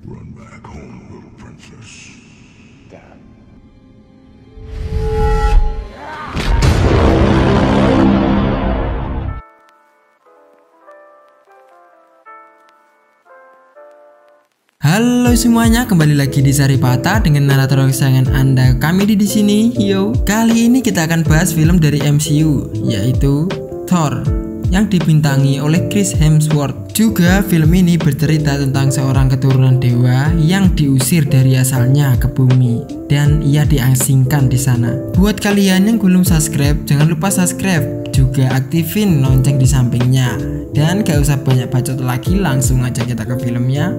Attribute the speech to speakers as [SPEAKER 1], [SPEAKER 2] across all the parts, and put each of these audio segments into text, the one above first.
[SPEAKER 1] Run back home, little princess. Dad.
[SPEAKER 2] Halo semuanya, kembali lagi di Saripata dengan narator kesayangan Anda, kami di sini. Yo, kali ini kita akan bahas film dari MCU, yaitu Thor, yang dibintangi oleh Chris Hemsworth. Juga film ini bercerita tentang seorang keturunan dewa yang diusir dari asalnya ke bumi dan ia diasingkan di sana. Buat kalian yang belum subscribe, jangan lupa subscribe, juga aktifin lonceng di sampingnya. Dan gak usah banyak bacot lagi, langsung aja kita ke filmnya.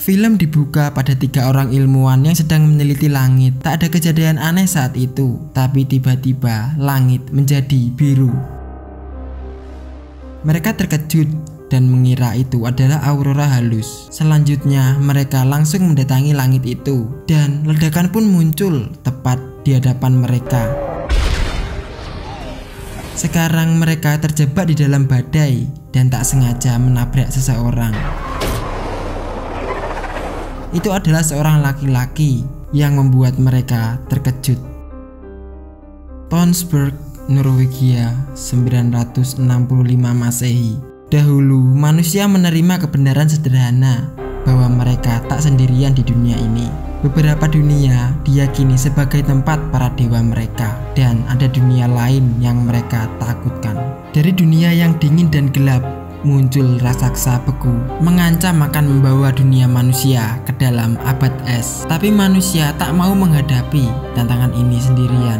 [SPEAKER 2] Film dibuka pada 3 orang ilmuwan yang sedang meneliti langit. Tak ada kejadian aneh saat itu, tapi tiba-tiba langit menjadi biru. Mereka terkejut dan mengira itu adalah aurora halus. Selanjutnya mereka langsung mendatangi langit itu dan ledakan pun muncul tepat di hadapan mereka. Sekarang mereka terjebak di dalam badai dan tak sengaja menabrak seseorang. Itu adalah seorang laki-laki yang membuat mereka terkejut. Tonsberg, Norwegia, 965 Masehi. Dahulu manusia menerima kebenaran sederhana bahwa mereka tak sendirian di dunia ini. Beberapa dunia diyakini sebagai tempat para dewa mereka, dan ada dunia lain yang mereka takutkan. Dari dunia yang dingin dan gelap muncul raksasa beku, mengancam akan membawa dunia manusia ke dalam abad es. Tapi manusia tak mau menghadapi tantangan ini sendirian.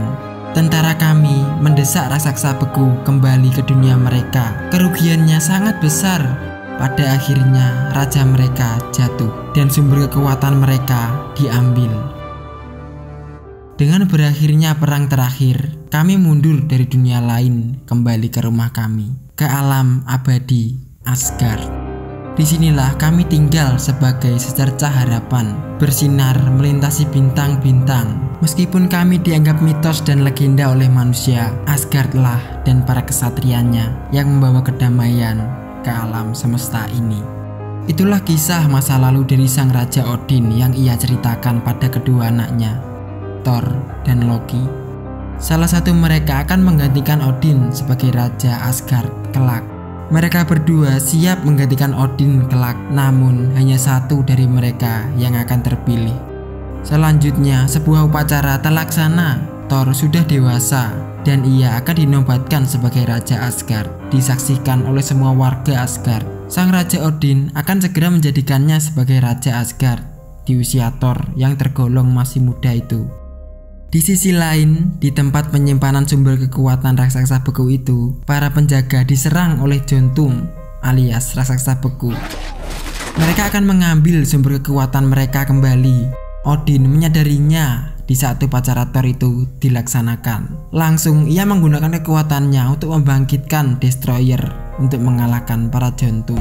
[SPEAKER 2] Tentara kami mendesak raksasa beku kembali ke dunia mereka. Kerugiannya sangat besar. Pada akhirnya raja mereka jatuh dan sumber kekuatan mereka diambil. Dengan berakhirnya perang terakhir, kami mundur dari dunia lain kembali ke rumah kami, ke alam abadi Asgard. Disinilah kami tinggal sebagai secercah harapan, bersinar melintasi bintang-bintang. Meskipun kami dianggap mitos dan legenda oleh manusia, Asgardlah dan para kesatrianya yang membawa kedamaian ke alam semesta ini. Itulah kisah masa lalu dari sang Raja Odin yang ia ceritakan pada kedua anaknya, Thor dan Loki. Salah satu mereka akan menggantikan Odin sebagai Raja Asgard kelak. Mereka berdua siap menggantikan Odin kelak, namun hanya satu dari mereka yang akan terpilih. Selanjutnya, sebuah upacara terlaksana. Thor sudah dewasa dan ia akan dinobatkan sebagai Raja Asgard, disaksikan oleh semua warga Asgard. Sang Raja Odin akan segera menjadikannya sebagai Raja Asgard di usia Thor yang tergolong masih muda itu. Di sisi lain, di tempat penyimpanan sumber kekuatan raksasa beku itu, para penjaga diserang oleh Jontum alias raksasa beku. Mereka akan mengambil sumber kekuatan mereka kembali. Odin menyadarinya di saat upacara Thor itu dilaksanakan. Langsung ia menggunakan kekuatannya untuk membangkitkan Destroyer untuk mengalahkan para Jontum.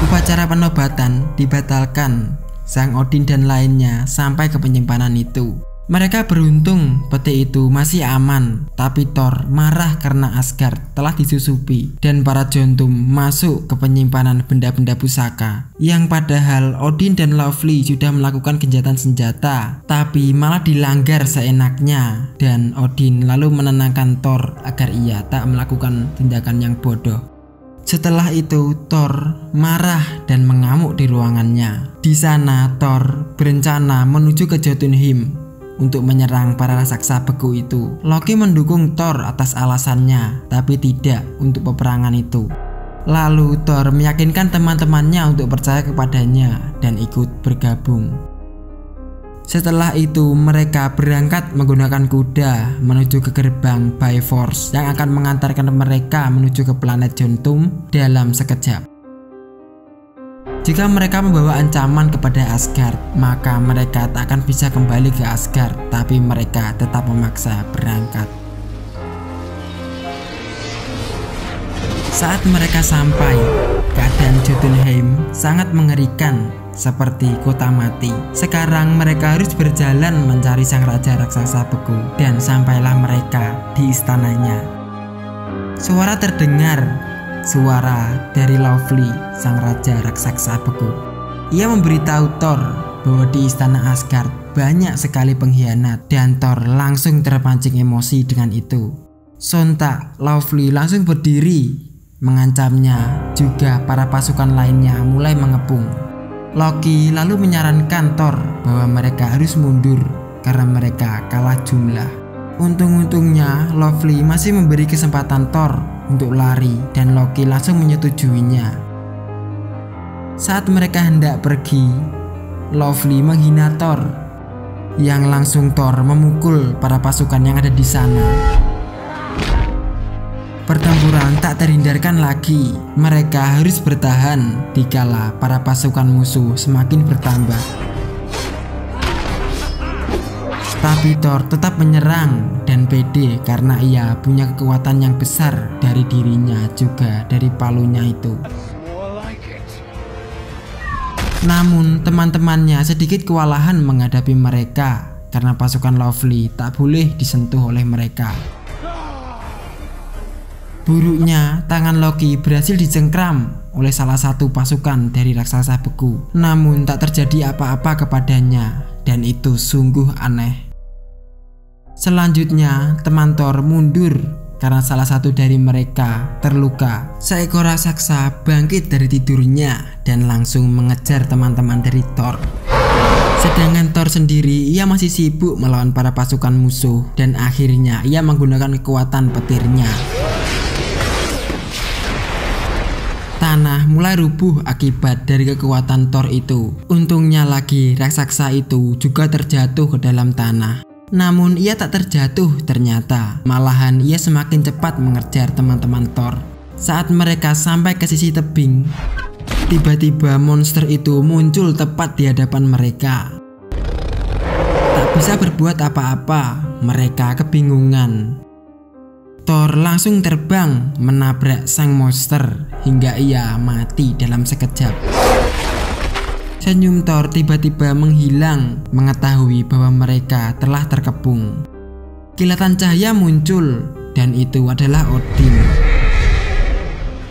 [SPEAKER 2] Upacara penobatan dibatalkan. Sang Odin dan lainnya sampai ke penyimpanan itu. Mereka beruntung peti itu masih aman, tapi Thor marah karena Asgard telah disusupi dan para Jontum masuk ke penyimpanan benda-benda pusaka, yang padahal Odin dan Lovely sudah melakukan gencatan senjata, tapi malah dilanggar seenaknya. Dan Odin lalu menenangkan Thor agar ia tak melakukan tindakan yang bodoh. Setelah itu Thor marah dan mengamuk di ruangannya. Di sana Thor berencana menuju ke Jotunheim untuk menyerang para raksasa beku itu. Loki mendukung Thor atas alasannya, tapi tidak untuk peperangan itu. Lalu Thor meyakinkan teman-temannya untuk percaya kepadanya dan ikut bergabung. Setelah itu mereka berangkat menggunakan kuda menuju ke gerbang Bifrost yang akan mengantarkan mereka menuju ke planet Jontum dalam sekejap. Jika mereka membawa ancaman kepada Asgard, maka mereka tak akan bisa kembali ke Asgard, tapi mereka tetap memaksa berangkat. Saat mereka sampai, keadaan Jotunheim sangat mengerikan, seperti kota mati. Sekarang mereka harus berjalan mencari sang raja raksasa beku, dan sampailah mereka di istananya. Suara terdengar, suara dari Laufey, sang raja raksasa beku. Ia memberitahu Thor bahwa di istana Asgard banyak sekali pengkhianat dan Thor langsung terpancing emosi dengan itu. Sontak Laufey langsung berdiri mengancamnya, juga para pasukan lainnya mulai mengepung. Loki lalu menyarankan Thor bahwa mereka harus mundur karena mereka kalah jumlah. Untung-untungnya Laufey masih memberi kesempatan Thor untuk lari dan Loki langsung menyetujuinya. Saat mereka hendak pergi, Laufey menghina Thor, yang langsung Thor memukul para pasukan yang ada di sana. Pertempuran tak terhindarkan lagi. Mereka harus bertahan dikala para pasukan musuh semakin bertambah. Tapi Thor tetap menyerang dan pede karena ia punya kekuatan yang besar dari dirinya juga dari palunya itu. Namun teman-temannya sedikit kewalahan menghadapi mereka karena pasukan Laufey tak boleh disentuh oleh mereka. Buruknya tangan Loki berhasil dicengkram oleh salah satu pasukan dari raksasa beku. Namun tak terjadi apa-apa kepadanya dan itu sungguh aneh. Selanjutnya teman Thor mundur karena salah satu dari mereka terluka. Seekor raksasa bangkit dari tidurnya dan langsung mengejar teman-teman dari Thor. Sedangkan Thor sendiri ia masih sibuk melawan para pasukan musuh dan akhirnya ia menggunakan kekuatan petirnya. Tanah mulai rubuh akibat dari kekuatan Thor itu. Untungnya lagi raksasa itu juga terjatuh ke dalam tanah. Namun ia tak terjatuh ternyata, malahan ia semakin cepat mengejar teman-teman Thor. Saat mereka sampai ke sisi tebing, tiba-tiba monster itu muncul tepat di hadapan mereka. Tak bisa berbuat apa-apa, mereka kebingungan. Thor langsung terbang menabrak sang monster hingga ia mati dalam sekejap. Senyum Thor tiba-tiba menghilang mengetahui bahwa mereka telah terkepung. Kilatan cahaya muncul dan itu adalah Odin.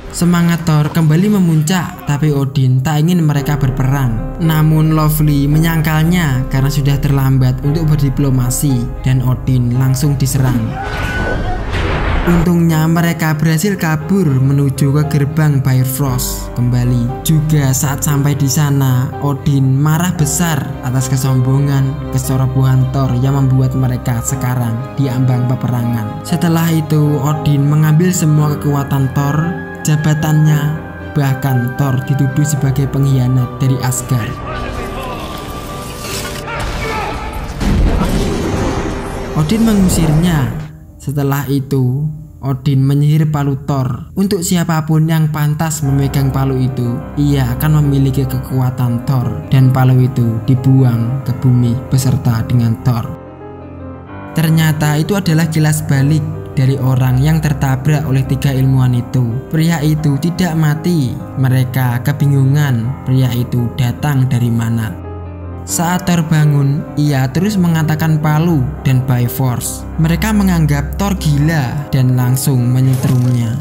[SPEAKER 2] Semangat Thor kembali memuncak, tapi Odin tak ingin mereka berperang. Namun Laufey menyangkalnya karena sudah terlambat untuk berdiplomasi dan Odin langsung diserang. Untungnya mereka berhasil kabur menuju ke gerbang Bifrost kembali. Juga saat sampai di sana, Odin marah besar atas kesombongan, kecerobohan Thor yang membuat mereka sekarang di ambang peperangan. Setelah itu, Odin mengambil semua kekuatan Thor, jabatannya, bahkan Thor dituduh sebagai pengkhianat dari Asgard. Odin mengusirnya. Setelah itu, Odin menyihir palu Thor. Untuk siapapun yang pantas memegang palu itu, ia akan memiliki kekuatan Thor dan palu itu dibuang ke bumi beserta dengan Thor. Ternyata itu adalah kilas balik dari orang yang tertabrak oleh 3 ilmuwan itu. Pria itu tidak mati. Mereka kebingungan pria itu datang dari mana. Saat Thor bangun, ia terus mengatakan palu dan Bifrost. Mereka menganggap Thor gila dan langsung menyetrumnya.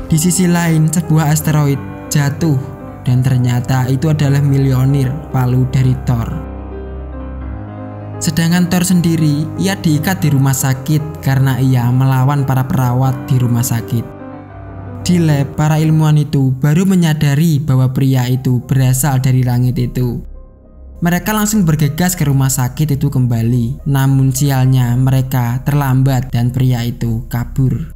[SPEAKER 2] Di sisi lain, sebuah asteroid jatuh dan ternyata itu adalah Mjolnir, palu dari Thor. Sedangkan Thor sendiri, ia diikat di rumah sakit karena ia melawan para perawat di rumah sakit. Di lab, para ilmuwan itu baru menyadari bahwa pria itu berasal dari langit itu. Mereka langsung bergegas ke rumah sakit itu kembali. Namun sialnya mereka terlambat dan pria itu kabur.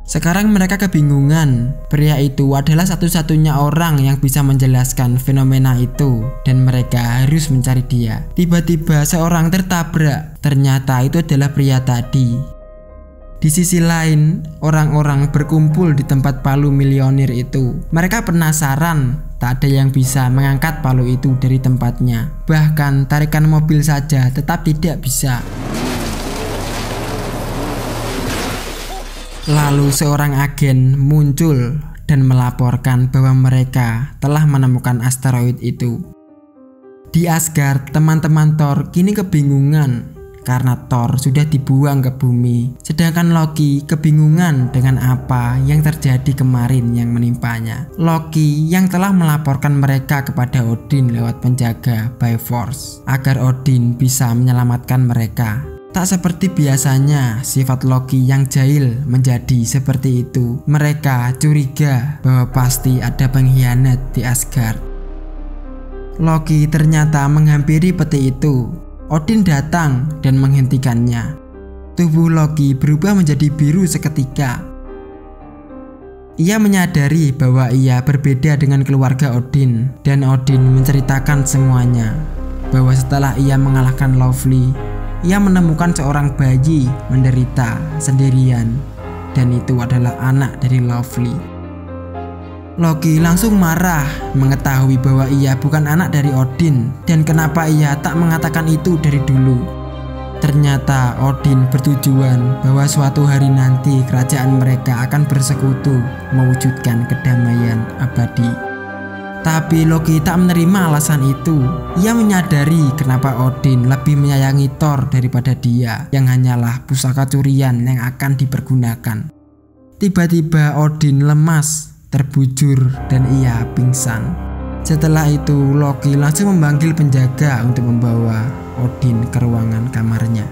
[SPEAKER 2] Sekarang mereka kebingungan. Pria itu adalah satu-satunya orang yang bisa menjelaskan fenomena itu dan mereka harus mencari dia. Tiba-tiba seorang tertabrak. Ternyata itu adalah pria tadi. Di sisi lain, orang-orang berkumpul di tempat palu Mjolnir itu. Mereka penasaran, tak ada yang bisa mengangkat palu itu dari tempatnya. Bahkan tarikan mobil saja tetap tidak bisa. Lalu seorang agen muncul dan melaporkan bahwa mereka telah menemukan asteroid itu. Di Asgard, teman-teman Thor kini kebingungan karena Thor sudah dibuang ke bumi. Sedangkan Loki kebingungan dengan apa yang terjadi kemarin yang menimpanya. Loki yang telah melaporkan mereka kepada Odin lewat penjaga Bifrost agar Odin bisa menyelamatkan mereka. Tak seperti biasanya, sifat Loki yang jahil menjadi seperti itu. Mereka curiga bahwa pasti ada pengkhianat di Asgard. Loki ternyata menghampiri peti itu. Odin datang dan menghentikannya. Tubuh Loki berubah menjadi biru seketika. Ia menyadari bahwa ia berbeda dengan keluarga Odin, dan Odin menceritakan semuanya. Bahwa setelah ia mengalahkan Lovely, ia menemukan seorang bayi menderita sendirian, dan itu adalah anak dari Lovely. Loki langsung marah mengetahui bahwa ia bukan anak dari Odin, dan kenapa ia tak mengatakan itu dari dulu. Ternyata Odin bertujuan bahwa suatu hari nanti kerajaan mereka akan bersekutu mewujudkan kedamaian abadi. Tapi Loki tak menerima alasan itu. Ia menyadari kenapa Odin lebih menyayangi Thor daripada dia, yang hanyalah pusaka curian yang akan dipergunakan. Tiba-tiba Odin lemas, terbujur, dan ia pingsan. Setelah itu Loki langsung memanggil penjaga untuk membawa Odin ke ruangan kamarnya.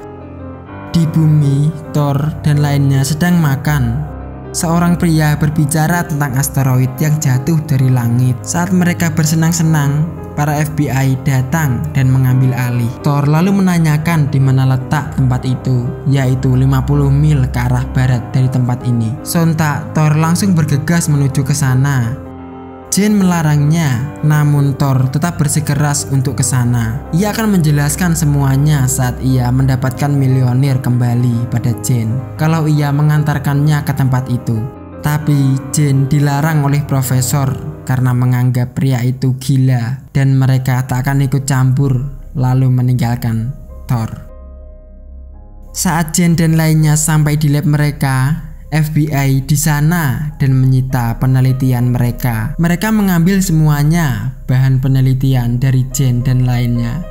[SPEAKER 2] Di bumi, Thor dan lainnya sedang makan. Seorang pria berbicara tentang asteroid yang jatuh dari langit. Saat mereka bersenang-senang, para FBI datang dan mengambil alih. Thor lalu menanyakan di mana letak tempat itu, yaitu 50 mil ke arah barat dari tempat ini. Sontak Thor langsung bergegas menuju ke sana. Jane melarangnya, namun Thor tetap bersikeras untuk ke sana. Ia akan menjelaskan semuanya saat ia mendapatkan milioner kembali pada Jane kalau ia mengantarkannya ke tempat itu. Tapi Jane dilarang oleh profesor karena menganggap pria itu gila dan mereka tak akan ikut campur, lalu meninggalkan Thor. Saat Jane dan lainnya sampai di lab mereka, FBI di sana dan menyita penelitian mereka. Mereka mengambil semuanya, bahan penelitian dari Jane dan lainnya.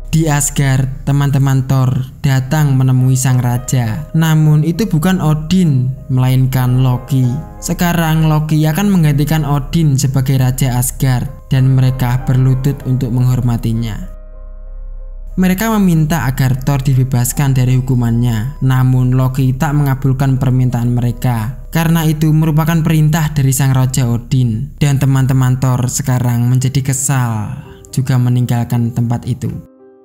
[SPEAKER 2] Di Asgard, teman-teman Thor datang menemui sang raja. Namun itu bukan Odin, melainkan Loki. Sekarang Loki akan menggantikan Odin sebagai raja Asgard dan mereka berlutut untuk menghormatinya. Mereka meminta agar Thor dibebaskan dari hukumannya, namun Loki tak mengabulkan permintaan mereka karena itu merupakan perintah dari sang raja Odin. Dan teman-teman Thor sekarang menjadi kesal, juga meninggalkan tempat itu.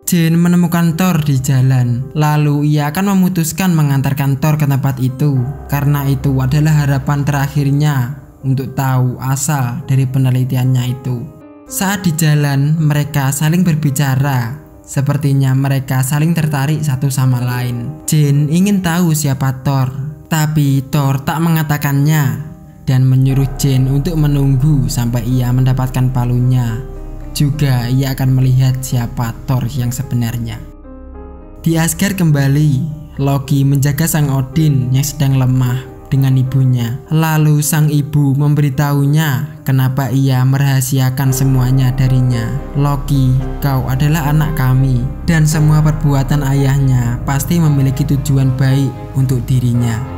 [SPEAKER 2] Jane menemukan Thor di jalan, lalu ia akan memutuskan mengantarkan Thor ke tempat itu karena itu adalah harapan terakhirnya untuk tahu asal dari penelitiannya itu. Saat di jalan, mereka saling berbicara. Sepertinya mereka saling tertarik satu sama lain. Jane ingin tahu siapa Thor, tapi Thor tak mengatakannya dan menyuruh Jane untuk menunggu sampai ia mendapatkan palunya. Juga ia akan melihat siapa Thor yang sebenarnya. Di Asgard kembali, Loki menjaga sang Odin yang sedang lemah dengan ibunya. Lalu sang ibu memberitahunya kenapa ia merahasiakan semuanya darinya. Loki, kau adalah anak kami, dan semua perbuatan ayahnya pasti memiliki tujuan baik untuk dirinya.